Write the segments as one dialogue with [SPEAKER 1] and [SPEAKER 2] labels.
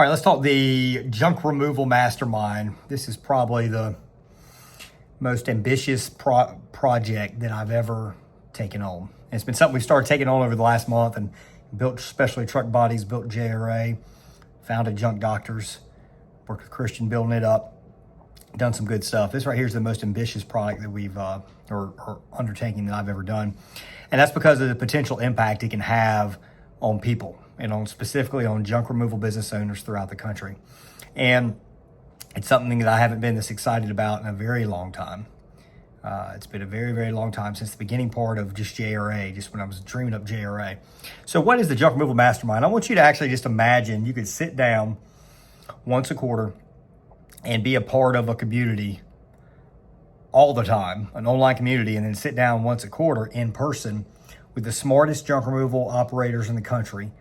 [SPEAKER 1] All right, let's talk the Junk Removal Mastermind. This is probably the most ambitious project that I've ever taken on. And it's been something we've started taking on over the last month and built specialty truck bodies, built JRA, founded Junk Doctors, worked with Christian building it up, done some good stuff. This right here is the most ambitious product that we've, or undertaking that I've ever done. And that's because of the potential impact it can have on people and on specifically on junk removal business owners throughout the country. And it's something that I haven't been this excited about in a very long time. It's been a very, very long time since the beginning part of just JRA, just when I was dreaming up JRA. So what is the Junk Removal Mastermind? I want you to actually just imagine you could sit down once a quarter and be a part of a community all the time, an online community, and then sit down once a quarter in person with the smartest junk removal operators in the country,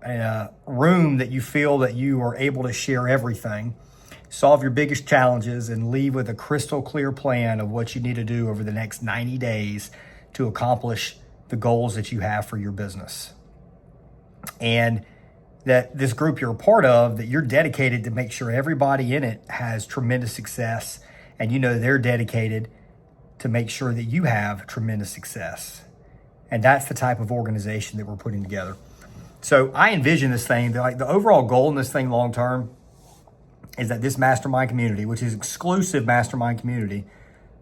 [SPEAKER 1] in a room that you feel that you are able to share everything, solve your biggest challenges, and leave with a crystal clear plan of what you need to do over the next 90 days to accomplish the goals that you have for your business. And that this group you're a part of, that you're dedicated to make sure everybody in it has tremendous success, and you know they're dedicated to make sure that you have tremendous success. And that's the type of organization that we're putting together. So I envision this thing, like the overall goal in this thing long term is that this mastermind community, which is exclusive mastermind community,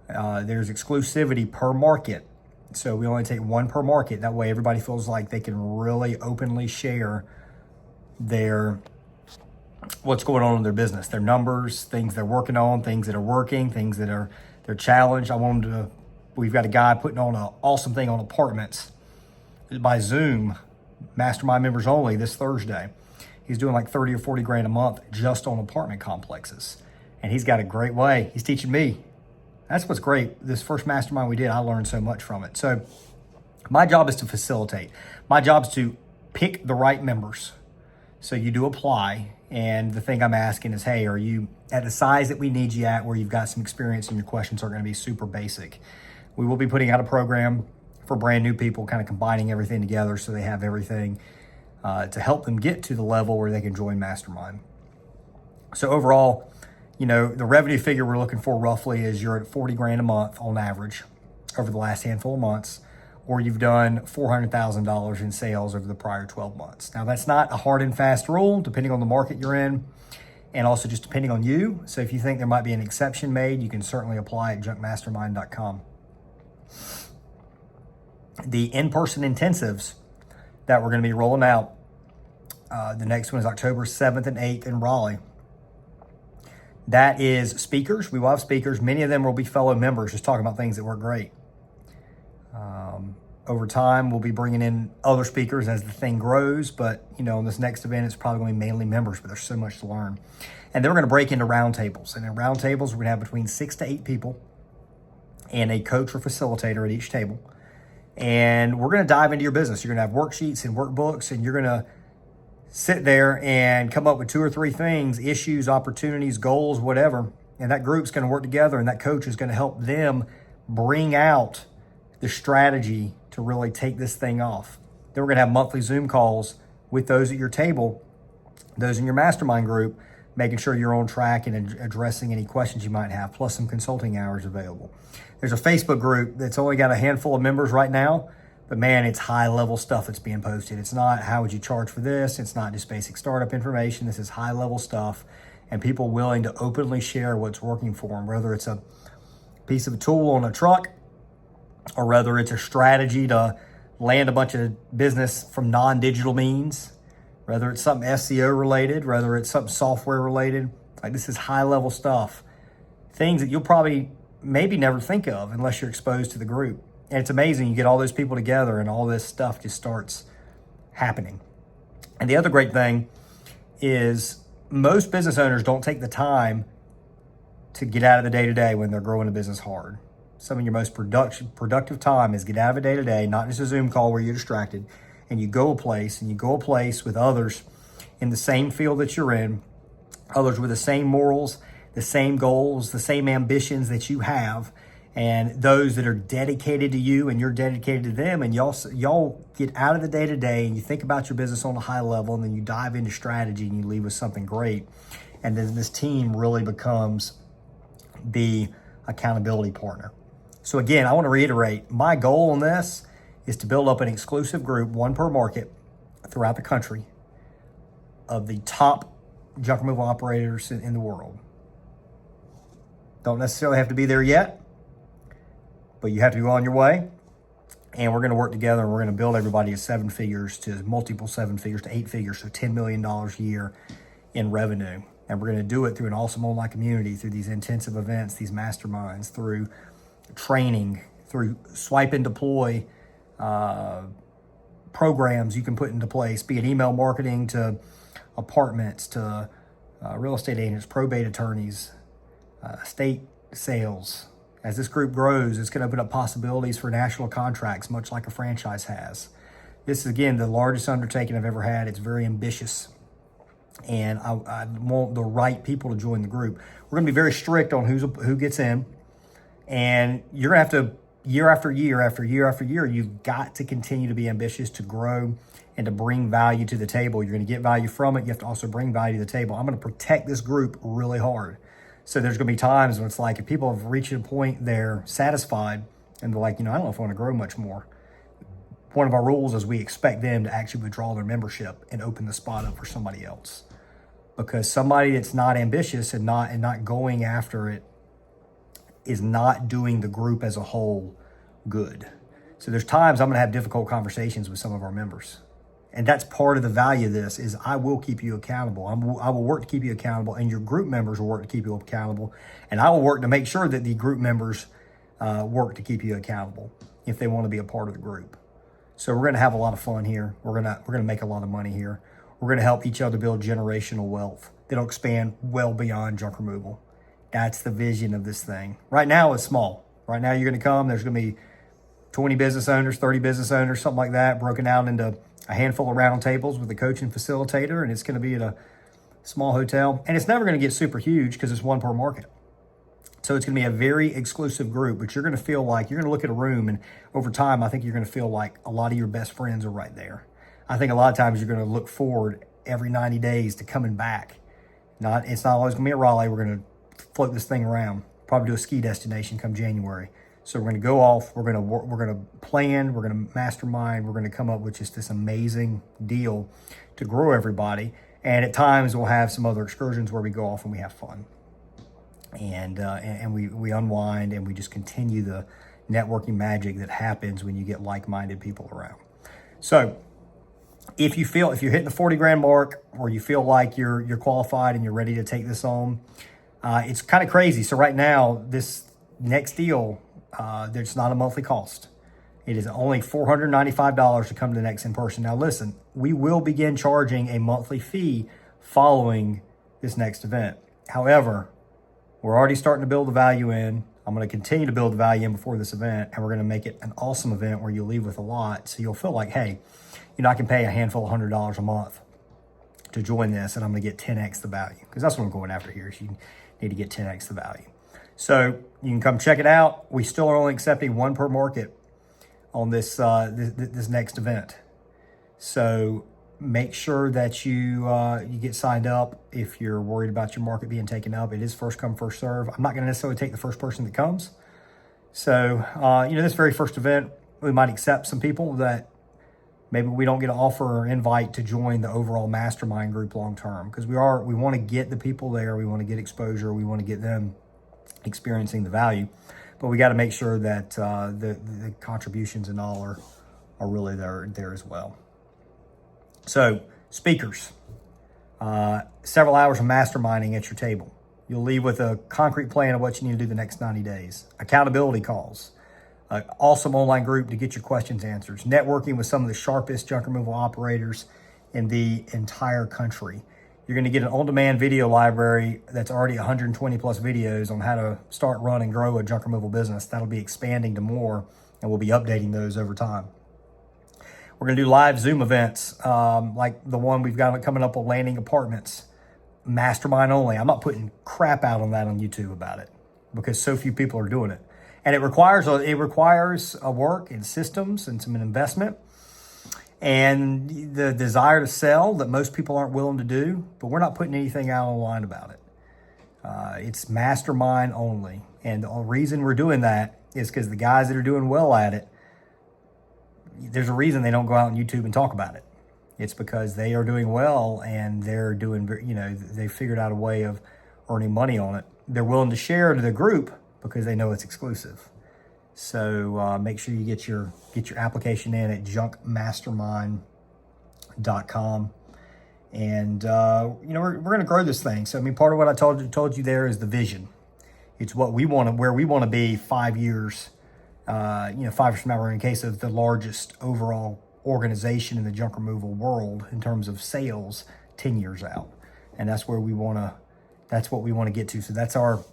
[SPEAKER 1] there's exclusivity per market. So we only take one per market. That way everybody feels like they can really openly share what's going on in their business, their numbers, things they're working on, things that are working, things that are they're challenged. We've got a guy putting on an awesome thing on apartments by Zoom, mastermind members only, this Thursday. He's doing like 30 or 40 grand a month just on apartment complexes. And he's got a great way. He's teaching me. That's what's great. This first mastermind we did, I learned so much from it. So my job is to facilitate. My job is to pick the right members. So you do apply. And the thing I'm asking is, hey, are you at the size that we need you at where you've got some experience and your questions are going to be super basic? We will be putting out a program for brand new people, kind of combining everything together so they have everything to help them get to the level where they can join Mastermind. So overall, you know, the revenue figure we're looking for roughly is you're at 40 grand a month on average over the last handful of months, or you've done $400,000 in sales over the prior 12 months. Now that's not a hard and fast rule, depending on the market you're in, and also just depending on you. So if you think there might be an exception made, you can certainly apply at junkmastermind.com. The in-person intensives that we're going to be rolling out, the next one is October 7th and 8th in Raleigh. That is speakers. We will have speakers. Many of them will be fellow members just talking about things that work great. Over time, we'll be bringing in other speakers as the thing grows. But, you know, in this next event, it's probably going to be mainly members, but there's so much to learn. And then we're going to break into roundtables. And in roundtables, we're going to have between 6 to 8 people and a coach or facilitator at each table. And we're going to dive into your business. You're going to have worksheets and workbooks, and you're going to sit there and come up with 2 or 3 things, issues, opportunities, goals, whatever. And that group's going to work together, and that coach is going to help them bring out the strategy to really take this thing off. Then we're going to have monthly Zoom calls with those at your table, those in your mastermind group, making sure you're on track and addressing any questions you might have, plus some consulting hours available. There's a Facebook group that's only got a handful of members right now, but man, it's high level stuff that's being posted. It's not how would you charge for this? It's not just basic startup information. This is high level stuff and people willing to openly share what's working for them, whether it's a piece of a tool on a truck or whether it's a strategy to land a bunch of business from non-digital means, whether it's something SEO related, whether it's something software related. Like this is high level stuff, things that you'll probably maybe never think of unless you're exposed to the group. And it's amazing. You get all those people together and all this stuff just starts happening. And the other great thing is most business owners don't take the time to get out of the day-to-day when they're growing a business hard. Some of your most productive time is get out of a day-to-day, not just a Zoom call where you're distracted, and you go a place with others in the same field that you're in, others with the same morals, the same goals, the same ambitions that you have, and those that are dedicated to you and you're dedicated to them, and y'all get out of the day-to-day and you think about your business on a high level, and then you dive into strategy and you leave with something great. And then this team really becomes the accountability partner. So again, I want to reiterate, my goal on this is to build up an exclusive group, one per market, throughout the country, of the top junk removal operators in the world. Don't necessarily have to be there yet, but you have to go on your way. And we're going to work together, and we're going to build everybody to 7 figures, to multiple 7 figures, to 8 figures, so $10 million a year in revenue. And we're going to do it through an awesome online community, through these intensive events, these masterminds, through training, through swipe and deploy programs you can put into place, be it email marketing to apartments, to real estate agents, probate attorneys, estate sales. As this group grows, it's going to open up possibilities for national contracts, much like a franchise has. This is, again, the largest undertaking I've ever had. It's very ambitious, and I want the right people to join the group. We're going to be very strict on who gets in, and you're going to have to, year after year after year after year, you've got to continue to be ambitious, to grow and to bring value to the table. You're going to get value from it. You have to also bring value to the table. I'm going to protect this group really hard. So there's going to be times when it's like, if people have reached a point they're satisfied and they're like, I don't know if I want to grow much more. One of our rules is we expect them to actually withdraw their membership and open the spot up for somebody else. Because somebody that's not ambitious and not going after it is not doing the group as a whole good. So there's times I'm going to have difficult conversations with some of our members. And that's part of the value of this, is I will keep you accountable. I will work to keep you accountable, and your group members will work to keep you accountable. And I will work to make sure that the group members work to keep you accountable if they want to be a part of the group. So we're going to have a lot of fun here. We're going to make a lot of money here. We're going to help each other build generational wealth that'll expand well beyond junk removal. That's the vision of this thing. Right now, it's small. Right now, you're going to come. There's going to be 20 business owners, 30 business owners, something like that, broken out into a handful of roundtables with a coach and facilitator, and it's going to be at a small hotel. And it's never going to get super huge because it's one per market. So it's going to be a very exclusive group, but you're going to feel like, you're going to look at a room, and over time, I think you're going to feel like a lot of your best friends are right there. I think a lot of times you're going to look forward every 90 days to coming back. It's not always going to be at Raleigh. We're going to float this thing around, probably do a ski destination come January. So we're going to go off, we're going to plan, we're going to mastermind, we're going to come up with just this amazing deal to grow everybody. And at times we'll have some other excursions where we go off and we have fun. And we unwind, and we just continue the networking magic that happens when you get like-minded people around. So if you're hitting the 40 grand mark, or you feel like you're qualified and you're ready to take this on, it's kind of crazy. So right now, this next deal, there's not a monthly cost. It is only $495 to come to the next in-person. Now listen, we will begin charging a monthly fee following this next event. However, we're already starting to build the value in. I'm going to continue to build the value in before this event, and we're going to make it an awesome event where you'll leave with a lot. So you'll feel like, hey, I can pay a handful of $100 a month to join this, and I'm going to get 10x the value, because that's what I'm going after here. Is you need to get 10x the value. So you can come check it out. We still are only accepting one per market on this this next event. So make sure that you get signed up if you're worried about your market being taken up. It is first come, first serve. I'm not going to necessarily take the first person that comes. So this very first event, we might accept some people that maybe we don't get an offer or invite to join the overall mastermind group long term, because we want to get the people there. We want to get exposure. We want to get them experiencing the value, but we got to make sure that the contributions and all are really there as well. So speakers, several hours of masterminding at your table. You'll leave with a concrete plan of what you need to do the next 90 days. Accountability calls, an awesome online group to get your questions answered. Networking with some of the sharpest junk removal operators in the entire country. You're going to get an on-demand video library that's already 120 plus videos on how to start, run, and grow a junk removal business. That'll be expanding to more, and we'll be updating those over time. We're going to do live Zoom events like the one we've got coming up on Landing Apartments, mastermind only. I'm not putting crap out on that on YouTube about it, because so few people are doing it. And it requires a work and systems and some investment and the desire to sell that most people aren't willing to do, but we're not putting anything out online about it. It's mastermind only. And the reason we're doing that is because the guys that are doing well at it, there's a reason they don't go out on YouTube and talk about it. It's because they are doing well and they're doing, they figured out a way of earning money on it. They're willing to share to the group because they know it's exclusive. So make sure you get your application in at junkmastermind.com. And, we're going to grow this thing. So, part of what I told you there is the vision. It's what we want to, where we want to be 5 years, 5 years from now, we're in case of the largest overall organization in the junk removal world in terms of sales 10 years out. And that's where that's what we want to get to. So that's our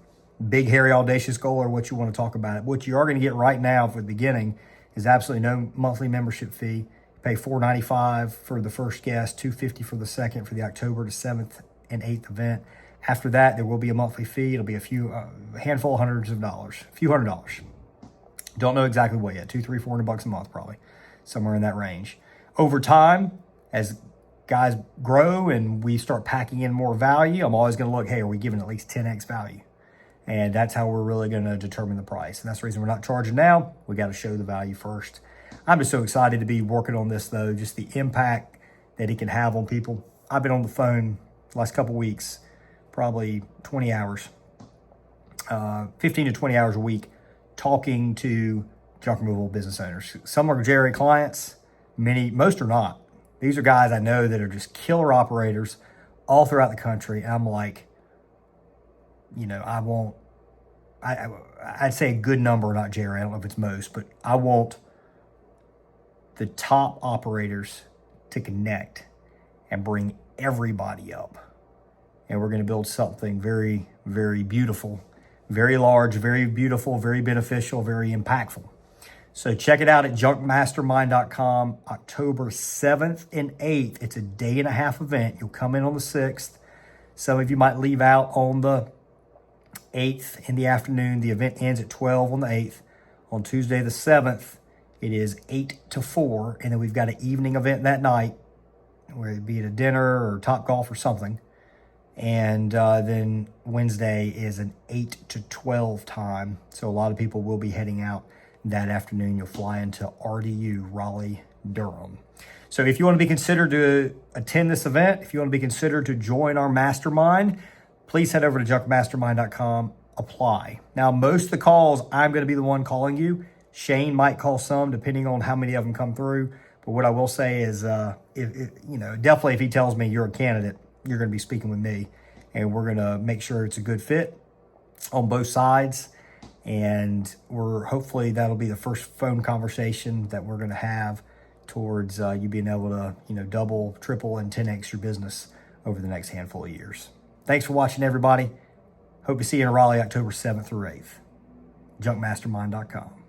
[SPEAKER 1] big, hairy, audacious goal, or what you want to talk about it. What you are going to get right now for the beginning is absolutely no monthly membership fee. Pay $495 for the first guest, $250 for the second, for the October the 7th and 8th event. After that, there will be a monthly fee. It'll be a handful of hundreds of dollars, a few $100s. Don't know exactly what yet. $200, $300, $400 a month, probably somewhere in that range. Over time, as guys grow and we start packing in more value, I'm always going to look, hey, are we giving at least 10x value? And that's how we're really going to determine the price. And that's the reason we're not charging now. We got to show the value first. I'm just so excited to be working on this, though, just the impact that it can have on people. I've been on the phone the last couple weeks, probably 20 hours, 15 to 20 hours a week, talking to junk removal business owners. Some are Jerry clients, most are not. These are guys I know that are just killer operators all throughout the country. And I'm like, I'd say a good number, not Jerry, I don't know if it's most, but I want the top operators to connect and bring everybody up. And we're going to build something very, very beautiful, very large, very beautiful, very beneficial, very impactful. So check it out at junkmastermind.com, October 7th and 8th. It's a day-and-a-half event. You'll come in on the 6th. Some of you might leave out on the 8th in the afternoon. The event ends at 12 on the 8th. On Tuesday the 7th, it is 8 to 4, and then we've got an evening event that night, where it'd be at a dinner or Top Golf or something. And then Wednesday is an 8 to 12 time. So a lot of people will be heading out that afternoon. You'll fly into RDU, Raleigh, Durham. So if you want to be considered to attend this event, if you want to be considered to join our mastermind, please head over to junkmastermind.com, apply. Now, most of the calls, I'm going to be the one calling you. Shane might call some, depending on how many of them come through. But what I will say is, definitely if he tells me you're a candidate, you're going to be speaking with me. And we're going to make sure it's a good fit on both sides. And hopefully that'll be the first phone conversation that we're going to have towards you being able to, double, triple, and 10x your business over the next handful of years. Thanks for watching, everybody. Hope to see you in Raleigh, October 7th through 8th. junkmastermind.com.